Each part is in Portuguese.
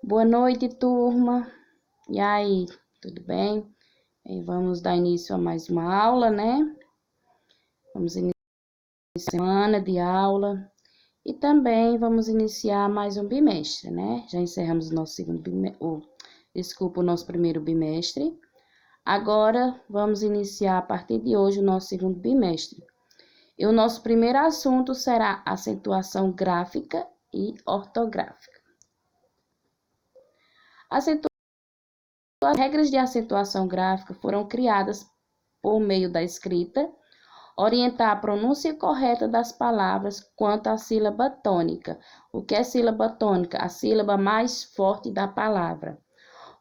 Boa noite, turma. E aí, tudo bem? Vamos dar início a mais uma aula, né? Vamos iniciar a semana de aula e também vamos iniciar mais um bimestre, né? Já encerramos o nosso o nosso primeiro bimestre. Agora, vamos iniciar a partir de hoje o nosso segundo bimestre. E o nosso primeiro assunto será acentuação gráfica e ortográfica. As regras de acentuação gráfica foram criadas por meio da escrita, orientar a pronúncia correta das palavras quanto à sílaba tônica. O que é sílaba tônica? A sílaba mais forte da palavra.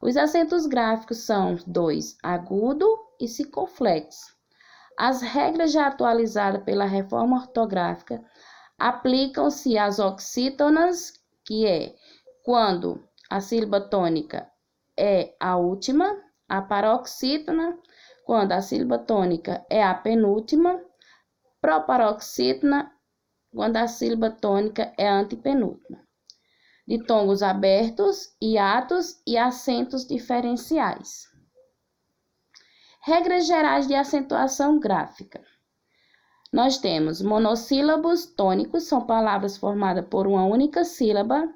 Os acentos gráficos são dois, agudo e circunflexo. As regras já atualizadas pela reforma ortográfica aplicam-se às oxítonas, que é quando a sílaba tônica é a última, a paroxítona, quando a sílaba tônica é a penúltima, proparoxítona, quando a sílaba tônica é a antepenúltima. Ditongos abertos, hiatos e acentos diferenciais. Regras gerais de acentuação gráfica. Nós temos monossílabos tônicos, são palavras formadas por uma única sílaba,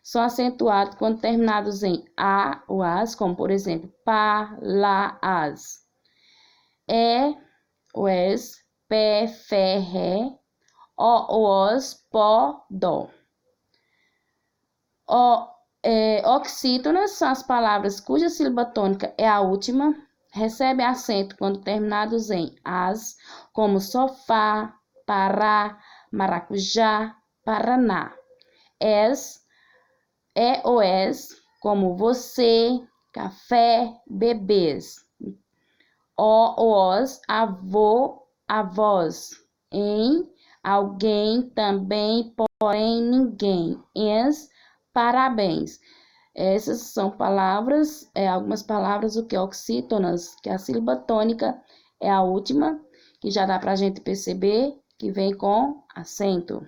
são acentuados quando terminados em a ou as, como por exemplo, pa, la, as. O, es, pé, fé, ré, o, os, pó, dó. Oxítonas são as palavras cuja sílaba tônica é a última, recebem acento quando terminados em as, como sofá, pará, maracujá, paraná. Es, como você, café, bebês. Os, avô, avós. Em, alguém, também, porém, ninguém. Parabéns. Essas são palavras, algumas palavras, oxítonas, que a sílaba tônica é a última, que já dá para a gente perceber que vem com acento.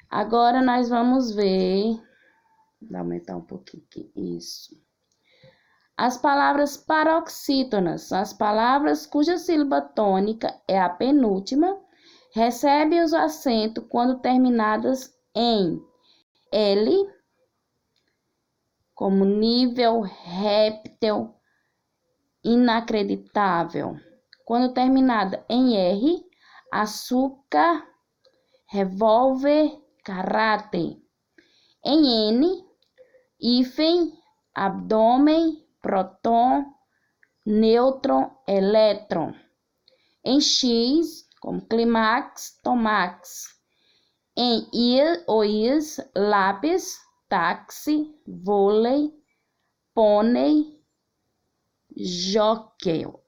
Agora, nós vamos ver, vou aumentar um pouquinho aqui, isso. As palavras paroxítonas são as palavras cuja sílaba tônica é a penúltima, recebem o acento quando terminadas em L, como nível, réptil, inacreditável. Quando terminada em R, açúcar, revólver, caráter. Em N, hífen, abdômen, próton, nêutron, elétron. Em X, como clímax, tómax. Em I ou is, lápis, táxi, vôlei, pônei, jóquel.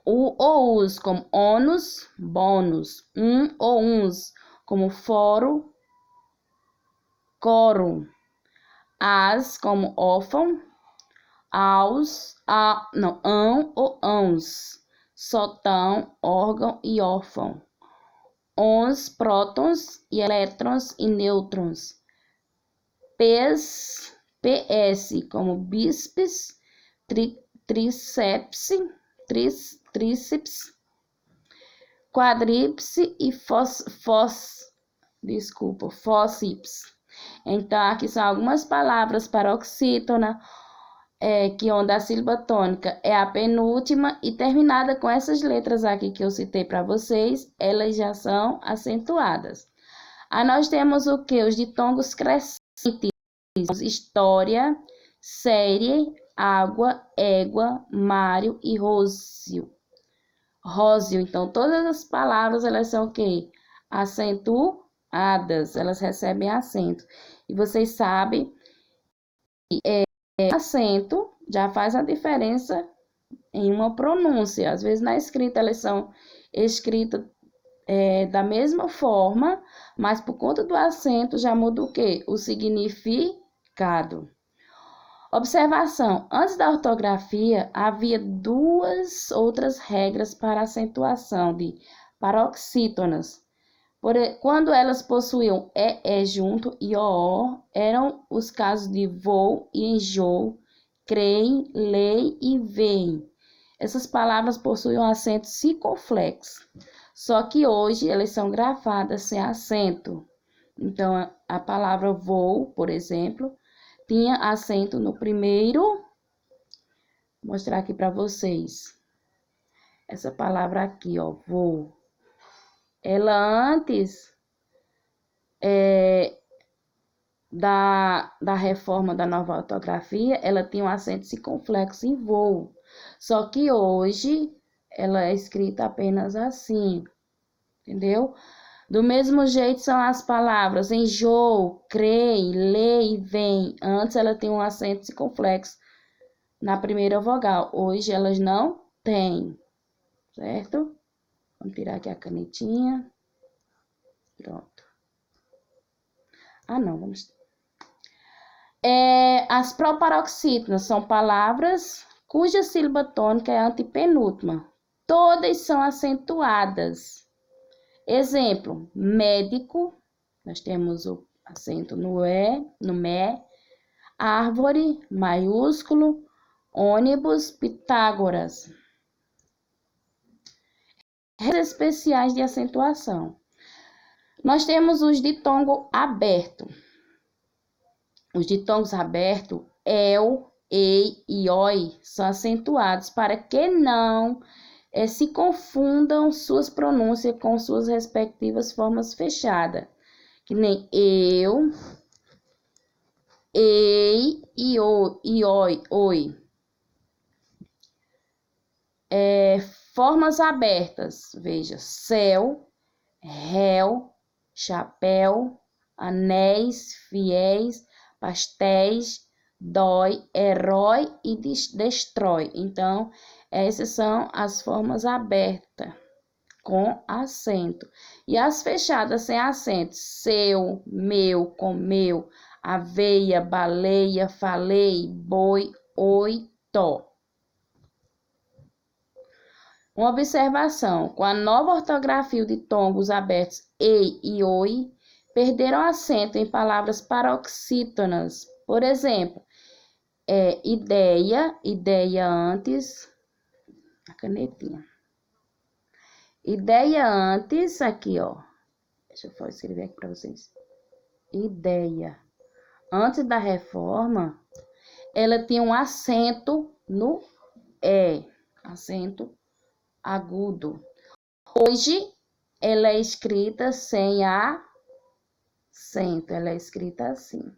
O ou us, como ônus, bônus. Ou uns, como foro, coro. As, como órfão, ão ou ãos. Sotão, órgão e órfão. Ons, prótons e elétrons e nêutrons. PS, como bíceps, tríceps, quadríceps e fósseis. Então, aqui são algumas palavras paroxítona, onde a sílaba tônica é a penúltima e terminada com essas letras aqui que eu citei para vocês, elas já são acentuadas. Aí nós temos o que? Os ditongos crescentes, história, série, água, égua, Mário e Rósio. Então, todas as palavras, elas são o quê? Acentuadas, elas recebem acento. E vocês sabem que acento já faz a diferença em uma pronúncia. Às vezes, na escrita, elas são escritas da mesma forma, mas por conta do acento já muda o quê? O significado. Observação: antes da ortografia, havia duas outras regras para acentuação de paroxítonas. Quando elas possuíam junto e eram os casos de vou e enjoo, creem, leem e veem. Essas palavras possuem um acento circunflexo, só que hoje elas são gravadas sem acento. Então, a palavra vou, por exemplo, tinha acento no primeiro. Vou mostrar aqui para vocês. Essa palavra aqui, ó, vou. Ela antes da reforma da nova ortografia, ela tinha um acento circunflexo em voo. Só que hoje ela é escrita apenas assim, entendeu? Do mesmo jeito são as palavras enjoo, creio, lei, vem. Antes ela tem um acento circunflexo na primeira vogal. Hoje elas não têm, certo? Vamos tirar aqui a canetinha. Pronto. Não, vamos... As proparoxítonas são palavras cuja sílaba tônica é a antepenúltima. Todas são acentuadas. Exemplo, médico, nós temos o acento no E, no ME, árvore, maiúsculo, ônibus, Pitágoras. Regras especiais de acentuação. Nós temos os ditongos abertos. Os ditongos abertos, el, ei e oi, são acentuados para que não se confundam suas pronúncias com suas respectivas formas fechadas. Que nem eu, ei e oi, oi. Formas abertas, veja, céu, réu, chapéu, anéis, fiéis, pastéis, dói, herói e destrói. Então, essas são as formas abertas com acento. E as fechadas sem acento, seu, meu, comeu, aveia, baleia, falei, boi, oi, tó. Uma observação: com a nova ortografia de tongos abertos ei e oi, perderam acento em palavras paroxítonas. Por exemplo, ideia antes, a canetinha. Ideia antes, aqui, ó. Deixa eu só escrever aqui para vocês. Ideia. Antes da reforma, ela tinha um acento no acento agudo. Hoje, ela é escrita sem acento, ela é escrita assim.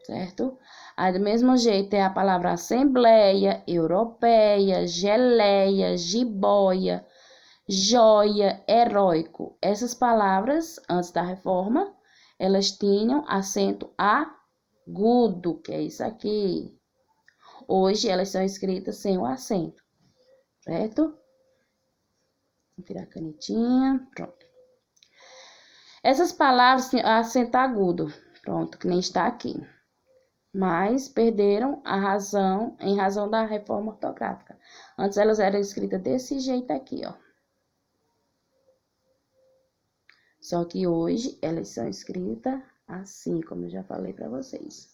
Certo? Aí, do mesmo jeito, é a palavra assembleia, europeia, geleia, jiboia, joia, heróico. Essas palavras, antes da reforma, elas tinham acento agudo, que é isso aqui. Hoje, elas são escritas sem o acento, certo? Vou tirar a canetinha, pronto. Essas palavras têm acento agudo, pronto, que nem está aqui. Mas perderam a razão, em razão da reforma ortográfica. Antes elas eram escritas desse jeito aqui, ó. Só que hoje elas são escritas assim, como eu já falei para vocês.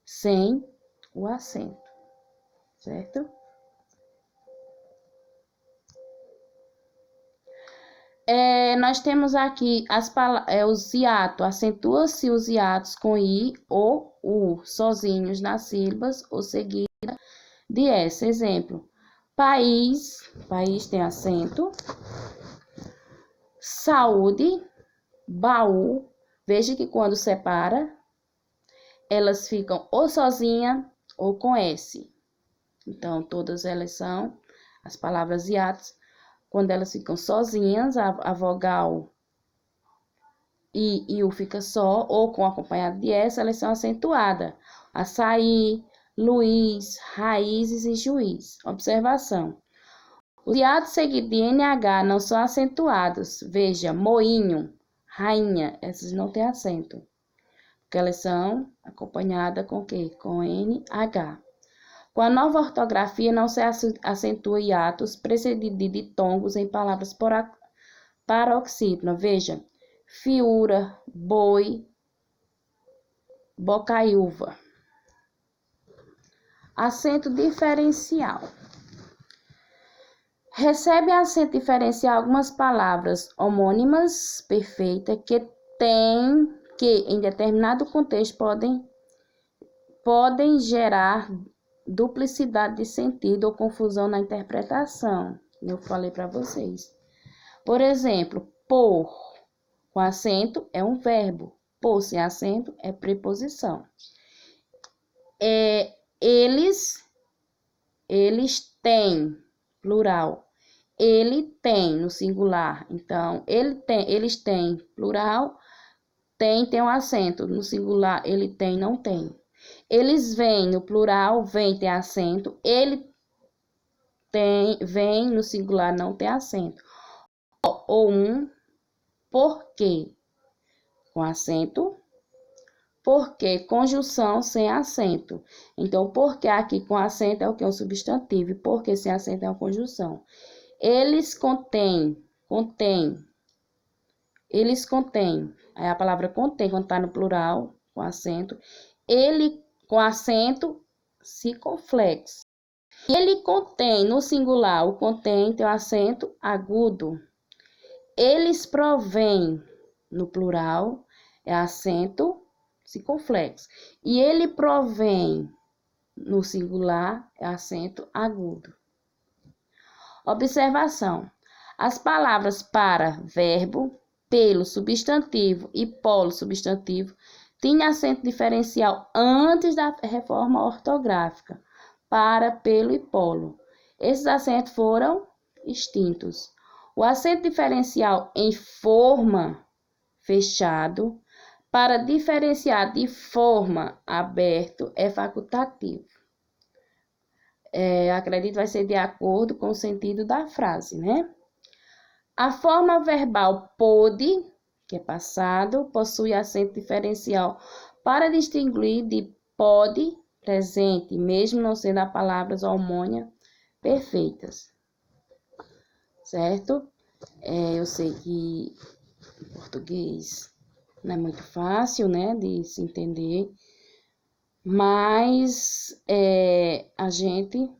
Sem o acento, certo? Nós temos aqui os hiatos, acentua-se os hiatos com I ou U, sozinhos nas sílabas ou seguida de S. Exemplo, país tem acento. Saúde, baú, veja que quando separa, elas ficam ou sozinha ou com S. Então, todas elas são as palavras hiatos. Quando elas ficam sozinhas, a vogal I e U fica só, ou com acompanhado de S, elas são acentuadas. Açaí, Luiz, raízes e juiz. Observação. Os hiatos seguidos de NH não são acentuados. Veja, moinho, rainha, essas não têm acento. Porque elas são acompanhadas com o quê? Com NH. Com a nova ortografia, não se acentua hiatos precedido de ditongos em palavras paroxítonas. Veja, fiura, boi, bocaiúva. Acento diferencial. Recebe acento diferencial algumas palavras homônimas perfeitas que em determinado contexto podem gerar duplicidade de sentido ou confusão na interpretação. Eu falei para vocês. Por exemplo, pôr com acento é um verbo, pôr sem acento é preposição. Eles têm, plural. Ele tem, no singular. Então, eles têm, plural. Tem um acento. No singular, ele tem, não tem. Eles vêm, no plural, vem, tem acento. Ele vem, no singular, não tem acento. Ou um, porque, com acento. Porque, conjunção sem acento. Então, porque aqui com acento é o que? É um substantivo. E porque sem acento é uma conjunção. Eles contêm. Eles contêm. Aí a palavra contém, quando está no plural, com acento. Ele, com acento, circunflexo. Ele contém, no singular, o contém tem o acento agudo. Eles provêm, no plural, é acento circunflexo. E ele provém, no singular, é acento agudo. Observação. As palavras para, verbo, pelo, substantivo e polo, substantivo, tinham acento diferencial antes da reforma ortográfica. Para, pelo e polo. Esses acentos foram extintos. O acento diferencial em forma, fechado, para diferenciar de forma, aberto, é facultativo. Acredito vai ser de acordo com o sentido da frase, né? A forma verbal pôde, que é passado, possui acento diferencial para distinguir de pode, presente, mesmo não sendo as palavras homônias perfeitas. Certo? Eu sei que em português não é muito fácil, né, de se entender, mas a gente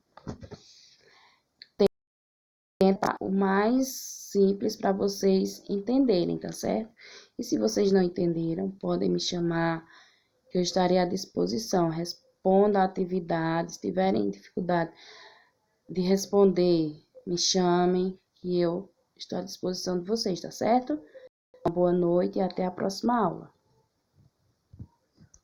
tenta o mais simples para vocês entenderem, tá certo? E se vocês não entenderam, podem me chamar, que eu estarei à disposição. Responda a atividade. Se tiverem dificuldade de responder, me chamem, que eu estou à disposição de vocês, tá certo? Uma boa noite e até a próxima aula.